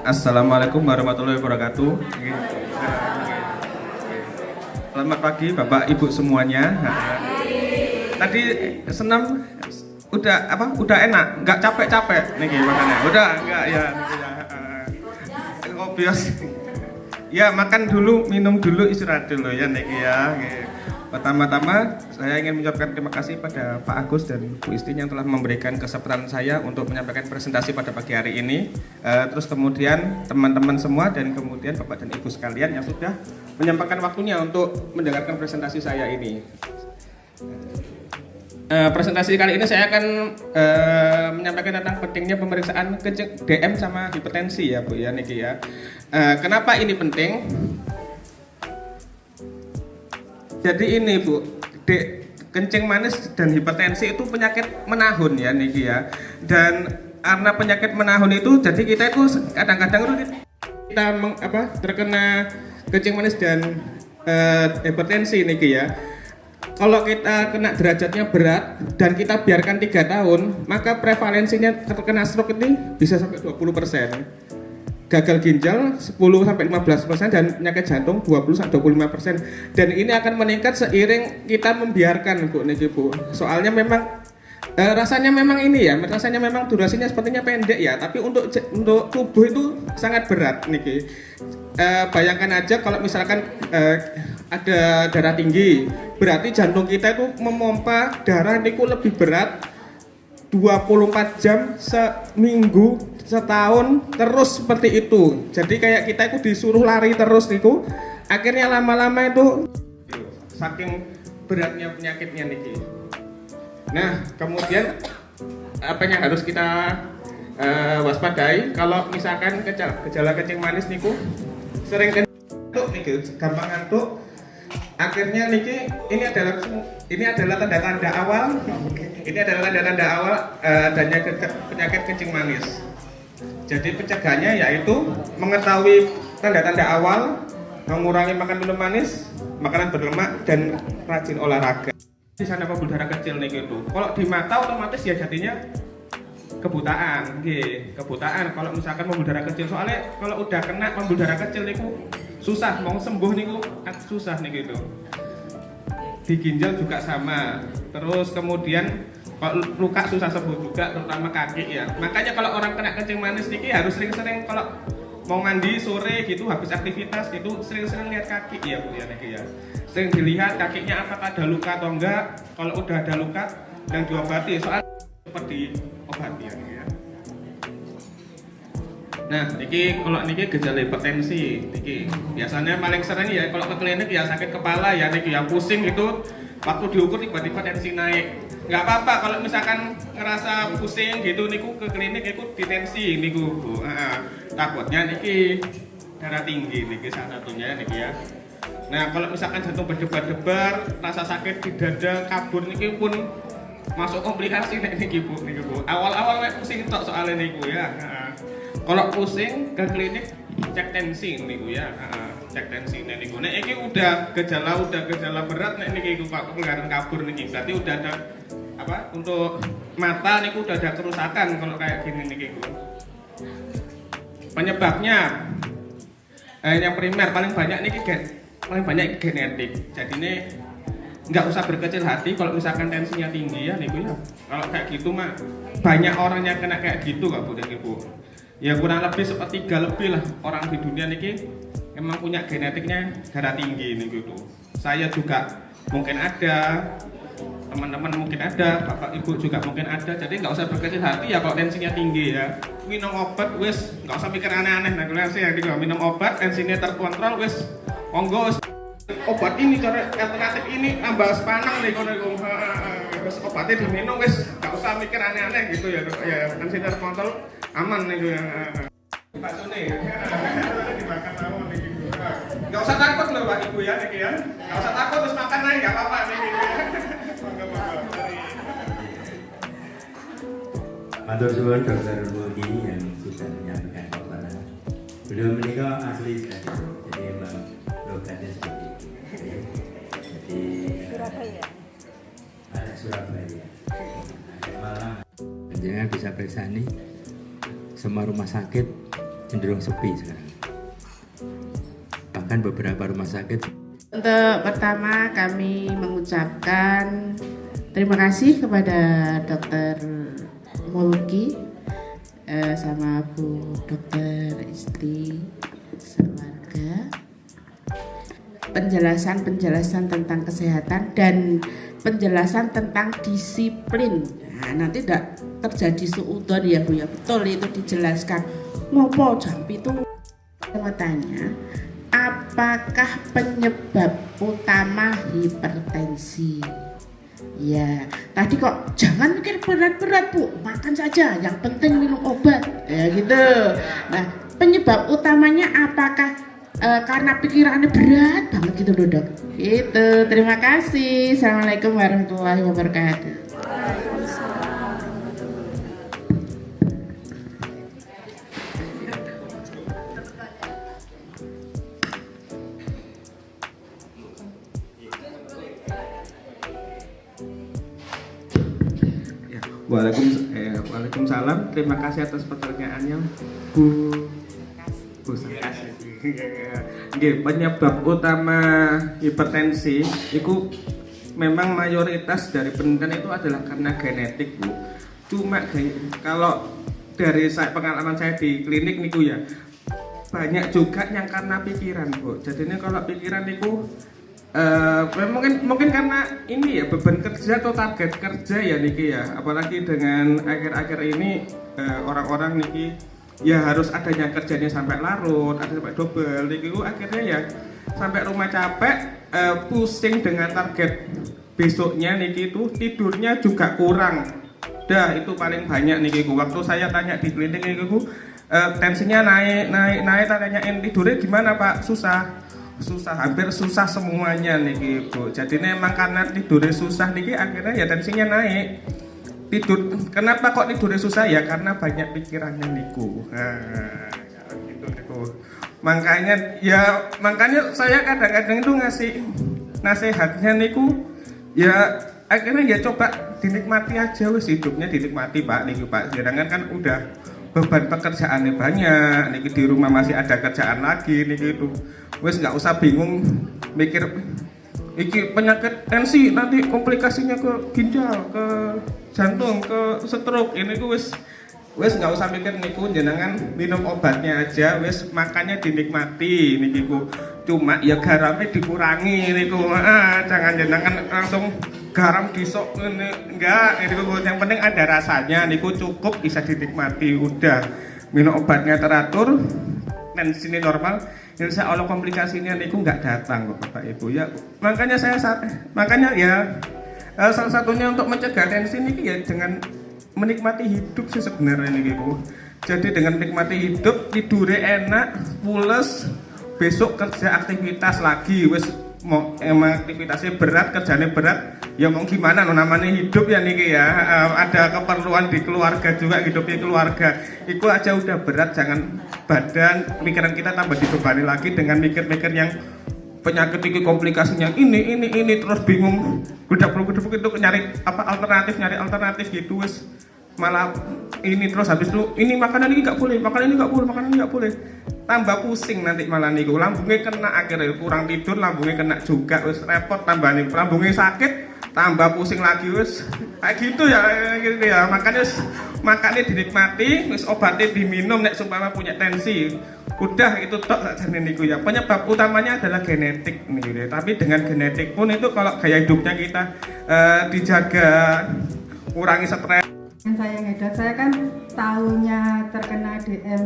Assalamualaikum warahmatullahi wabarakatuh. Selamat pagi Bapak Ibu semuanya. Tadi senam udah enak, nggak capek-capek nih makannya. Udah enggak ya. Obvious. Ya makan dulu, minum dulu, istirahat dulu ya Niki ya. Pertama-tama saya ingin mengucapkan terima kasih pada Pak Agus dan Bu Isti yang telah memberikan kesempatan saya untuk menyampaikan presentasi pada pagi hari ini. Terus kemudian teman-teman semua dan kemudian Bapak dan Ibu sekalian yang sudah menyampaikan waktunya untuk mendengarkan presentasi saya ini. Presentasi kali ini saya akan menyampaikan tentang pentingnya pemeriksaan DM sama hipertensi ya Bu ya Niki ya. Kenapa ini penting? Jadi ini Bu, kencing manis dan hipertensi itu penyakit menahun ya Niki ya. Dan karena penyakit menahun itu, jadi kita itu kadang-kadang kita terkena kencing manis dan hipertensi Niki ya. Kalau kita kena derajatnya berat dan kita biarkan 3 tahun, maka prevalensinya terkena stroke ini bisa sampai 20%. Gagal ginjal 10-15% dan penyakit jantung 20-25%. Dan ini akan meningkat seiring kita membiarkan Bu Niki Bu. Soalnya memang rasanya memang ini ya, rasanya memang durasinya sepertinya pendek ya, tapi untuk tubuh itu sangat berat Niki. Bayangkan aja kalau misalkan ada darah tinggi, berarti jantung kita itu memompa darah niku lebih berat 24 jam seminggu, setahun terus seperti itu. Jadi kayak kita itu disuruh lari terus niku, akhirnya lama-lama itu saking beratnya penyakitnya niki. Nah kemudian apa yang harus kita waspadai kalau misalkan gejala kencing manis niku sering ngantuk niki, gampang ngantuk. Akhirnya niki ini adalah tanda-tanda awal. Ini adalah tanda-tanda awal adanya penyakit kencing manis. Jadi pencegahannya yaitu mengetahui tanda-tanda awal, mengurangi makan minum manis, makanan berlemak dan rajin olahraga. Di sana pembuluh darah kecil nih itu. Kalau di mata otomatis ya jadinya kebutaan, kebutaan. Kalau misalkan pembuluh darah kecil, soalnya kalau udah kena pembuluh darah kecil niku susah mau sembuh niku susah nih gitu. Di ginjal juga sama. Terus kemudian kalau luka susah sembuh juga, terutama kaki ya. Makanya kalau orang kena kencing manis niki harus sering-sering kalau mau mandi sore gitu habis aktivitas gitu sering-sering lihat kaki ya Bu ya niki ya. Sering dilihat kakinya apakah ada luka atau enggak. Kalau udah ada luka yang diobati, soal seperti obat ya niki ya. Nah, niki kalau niki gejala hipertensi niki biasanya paling sering ya kalau ke klinik ya sakit kepala ya niki ya, pusing gitu. Waktu diukur tiba-tiba tensi naik. Nggak apa-apa kalau misalkan ngerasa pusing gitu niku ke klinik ikut ditensi niku Bu. Takutnya niki darah tinggi niki salah satunya niki ya. Nah kalau misalkan jantung berdebar-debar, rasa sakit di dada, kabur niki pun masuk komplikasi niki Bu. Awal-awal pusing tok soalnya niku ya. Kalau pusing ke klinik cek tensi niku ya. Cek tensi niku. Nek iki udah gejala berat nek niki Pak pelanggaran kabur niki. Berarti udah ada untuk mata niku udah ada kerusakan kalau kayak gini niki. Penyebabnya yang primer paling banyak genetik. Jadi ini nggak usah berkecil hati kalau misalkan tensinya tinggi ya niku ya. Kalau kayak gitu mah banyak orang yang kena kayak gitu kok Bu niki Bu. Ya kurang lebih sepertiga lebih lah orang di dunia niki emang punya genetiknya darah tinggi nih gitu. Saya juga mungkin ada, teman-teman mungkin ada, bapak ibu juga mungkin ada. Jadi nggak usah berkecil hati ya kalau tensinya tinggi ya. Minum obat wes, nggak usah mikir aneh-aneh. Nah kalau saya minum obat tensinya terkontrol wes, monggo. Obat ini cara alternatif ini tambah sepanang nih kalau terus obatnya diminum wes, nggak usah mikir aneh-aneh gitu ya. Ya tensinya terkontrol aman nih ya. Pak Suni, dimakan mau nih. Gak usah takut loh Pak Ibu ya, Niki ya. Gak usah takut terus makan aja, gak apa-apa nih. Matur suwun Dr. Budi yang sudah menyampaikan kepada beliau menikah asli sekali, jadi memang logatnya seperti itu. Jadi Surabaya. Ada Surabaya. Malang. Jangan bisa periksa nih semua rumah sakit cenderung sepi sekarang. Bahkan beberapa rumah sakit. Untuk pertama kami mengucapkan terima kasih kepada Dokter Mulki sama Bu Dokter Isti sekeluarga, penjelasan tentang kesehatan dan penjelasan tentang disiplin. Nah, nanti tidak terjadi suudzon ya Bu ya, betul itu dijelaskan. Ngopo jam itu saya tanya, apakah penyebab utama hipertensi? Ya, tadi kok jangan mikir berat-berat Bu, makan saja, yang penting minum obat, ya gitu. Nah, penyebab utamanya apakah karena pikirannya berat banget gitu loh Dok? Itu, terima kasih. Assalamualaikum warahmatullahi wabarakatuh. Waalaikumsalam. Terima kasih atas pertanyaannya, Bu. Kasih. Nggih, penyebab utama hipertensi itu memang mayoritas dari penelitian itu adalah karena genetik, Bu. Cuma kalau dari pengalaman saya di klinik niku ya, banyak juga yang karena pikiran, Bu. Jadi ini kalau pikiran niku mungkin karena ini ya beban kerja atau target kerja ya niki ya, apalagi dengan akhir-akhir ini orang-orang niki ya harus adanya kerjanya sampai larut, ada sampai double niki akhirnya ya sampai rumah capek, pusing dengan target besoknya niki itu, tidurnya juga kurang. Dah itu paling banyak niki waktu saya tanya di klinik niki tensinya naik tanyain tidurnya gimana Pak, susah, hampir susah semuanya niki Bu. Jadi memang karena tidurnya susah niki akhirnya ya tensinya naik. Kenapa kok tidurnya susah ya? Karena banyak pikirannya niku. Nah, gitu niku. Makanya saya kadang-kadang itu ngasih nasihatnya niku ya akhirnya ya coba dinikmati aja wis, hidupnya dinikmati Pak niki Pak. Jangan kan udah beban pekerjaannya banyak, niki di rumah masih ada kerjaan lagi niki itu. Wes nggak usah bingung mikir iki penyakit tensi nanti komplikasinya ke ginjal, ke jantung, ke stroke. Ini ku wes nggak usah mikir niku, jenengan minum obatnya aja, wes makannya dinikmati niki ku. Cuma ya garamnya dikurangi niku. Jangan jenengan langsung garam disok enggak, niku yang penting ada rasanya niku, cukup bisa dinikmati, udah minum obatnya teratur, tensi ini normal, insya Allah komplikasinya niku nggak datang kok Bapak Ibu ya. Makanya ya salah satunya untuk mencegah tensi niki ya dengan menikmati hidup sih sebenarnya niki Bu. Jadi dengan menikmati hidup, tidurnya enak, pules, besok kerja aktivitas lagi, wes mau emang aktivitasnya berat, kerjanya berat, ya mau gimana namanya hidup ya niki ya. Ada keperluan di keluarga juga, hidupnya keluarga itu aja udah berat, jangan badan pikiran kita tambah dibebani lagi dengan mikir-mikir yang penyakit ini komplikasinya ini terus bingung gedap-gedap itu nyari alternatif gitu wes, malah ini terus habis itu ini makanan ini nggak boleh, makanan ini nggak boleh, tambah pusing nanti malah niku, lambungnya kena, akhirnya kurang tidur, lambungnya kena juga, wes repot, tambah nih lambungnya sakit, tambah pusing lagi, wes kayak gitu ya. Makanya dinikmati, wes obatnya diminum nek sumpama punya tensi, udah itu tok saja niku ya. Penyebab utamanya adalah genetik nih, tapi dengan genetik pun itu kalau gaya hidupnya kita dijaga, kurangi stres. Saya ngedot, saya kan tahunya terkena DM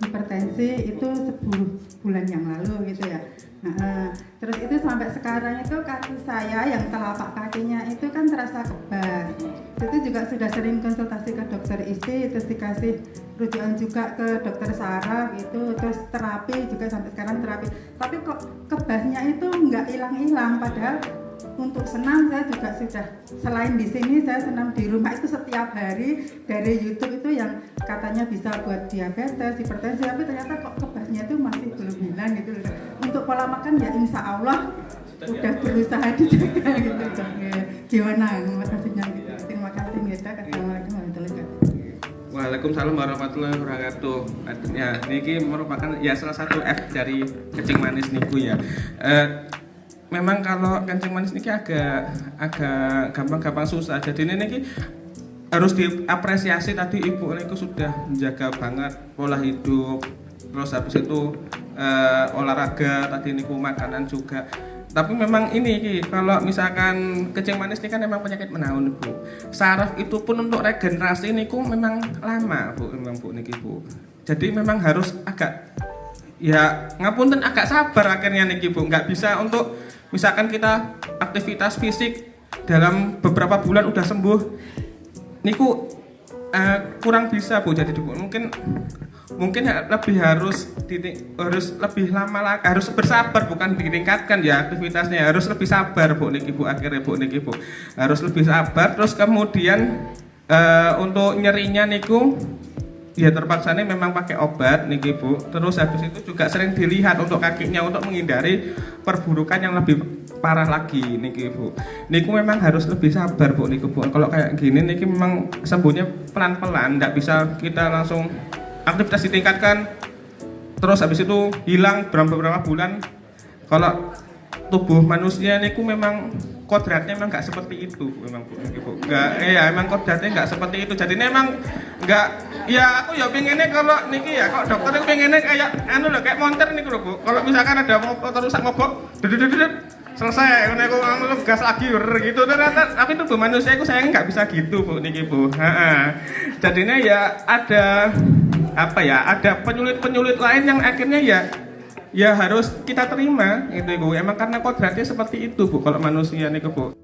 hipertensi itu 10 bulan yang lalu gitu ya. Nah, terus itu sampai sekarang itu kaki saya yang telapak kakinya itu kan terasa kebas. Itu juga sudah sering konsultasi ke dokter Isti, terus dikasih rujukan juga ke dokter saraf itu, terus terapi juga sampai sekarang terapi. Tapi kok kebasnya itu nggak hilang-hilang, padahal untuk senam saya juga sudah, selain di sini saya senam di rumah itu setiap hari dari YouTube itu yang katanya bisa buat diabetes, hipertensi, tapi ternyata kok kebasnya itu masih belum hilang gitu. Untuk pola makan ya insya Allah udah berusaha dijaga gitu. Gimana makasihnya gitu. Terima kasih ya. Assalamualaikum warahmatullahi wabarakatuh. Waalaikumsalam warahmatullahi wabarakatuh. Ya, niki merupakan ya salah satu F dari kencing manis niku ya. Memang kalau kencing manis niki agak gampang susah. Jadi ini niki harus diapresiasi tadi ibu niku sudah menjaga banget pola hidup. Terus habis itu olahraga tadi niku makanan juga. Tapi memang ini kalau misalkan kencing manis ini kan memang penyakit menahun Bu. Saraf itu pun untuk regenerasi niku memang lama Bu, memang Bu niki Bu. Jadi memang harus agak ya ngapunten agak sabar akhirnya niki Bu. Nggak bisa untuk misalkan kita aktivitas fisik dalam beberapa bulan udah sembuh niku kurang bisa Bu. Jadi mungkin lebih harus lebih lama lagi, harus bersabar, bukan ditingkatkan ya aktivitasnya, harus lebih sabar Bu niki Bu, akhirnya Bu niki Bu harus lebih sabar. Terus kemudian untuk nyerinya niku ya terpaksa nih memang pakai obat niki Bu. Terus habis itu juga sering dilihat untuk kakinya untuk menghindari perburukan yang lebih parah lagi niki Bu. Niku memang harus lebih sabar Bu niku Bu. Kalau kayak gini niki memang sembuhnya pelan-pelan, nggak bisa kita langsung aktivitas ditingkatkan terus habis itu hilang beberapa bulan. Kalau tubuh manusia niku memang kodratnya memang nggak seperti itu memang Bu, nggak ya emang kodratnya nggak seperti itu. Jadi memang nggak ya aku ya pengennya kalau niki ya kok dokter itu pengennya kayak anu loh kayak monter niku loh Bu. Kalau misalkan ada motor rusak mogok selesai aku gas lagi gitu ternyata, tapi tubuh manusia itu saya nggak bisa gitu Bu niki Bu. Jadinya ya ada ada penyulit lain yang akhirnya ya harus kita terima itu Bu. Emang karena kodratnya seperti itu Bu kalau manusia niku Bu.